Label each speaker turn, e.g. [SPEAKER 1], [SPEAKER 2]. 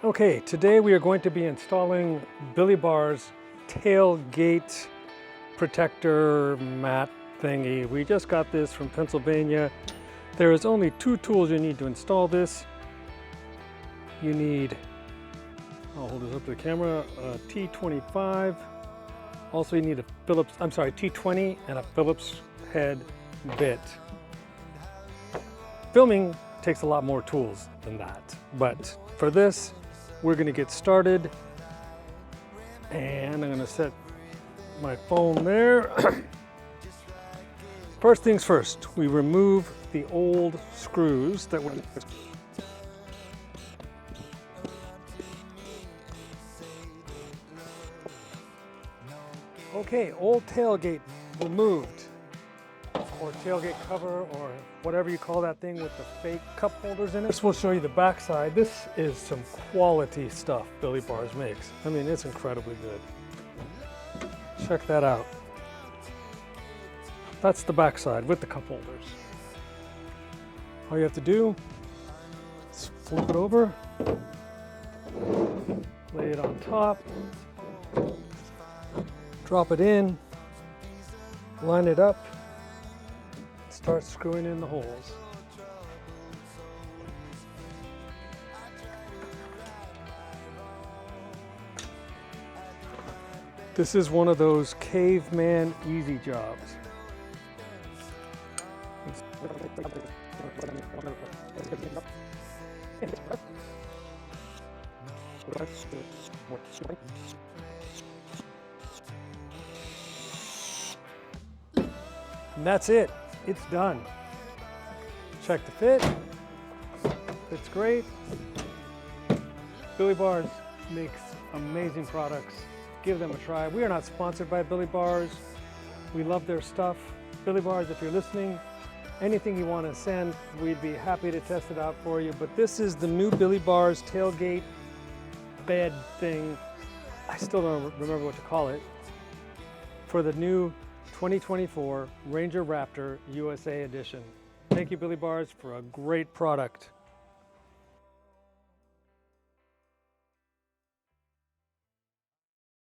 [SPEAKER 1] Okay, today we are going to be installing Billiebars Tailgate protector mat thingy. We just got this from Pennsylvania. There is only two tools you need to install this. You need, I'll hold this up to the camera, a T25. Also you need a T20 and a Phillips head bit. Filming takes a lot more tools than that, but for this, we're going to get started, and I'm going to set my phone there. First things first, we remove the old screws that were okay, old tailgate removed, or tailgate cover, or whatever you call that thing with the fake cup holders in it. This will show you the back side. This is some quality stuff Billiebars makes. I mean, it's incredibly good. Check that out. That's the back side with the cup holders. All you have to do is flip it over, lay it on top, drop it in, line it up, start screwing in the holes. This is one of those caveman easy jobs. And that's it. It's done. Check the fit. Fits great. Billiebars makes amazing products. Give them a try. We are not sponsored by Billiebars. We love their stuff. Billiebars, if you're listening, anything you want to send, we'd be happy to test it out for you. But this is the new Billiebars tailgate bed thing. I still don't remember what to call it. For the new 2024 Ranger Raptor USA edition. Thank you, Billiebars, for a great product.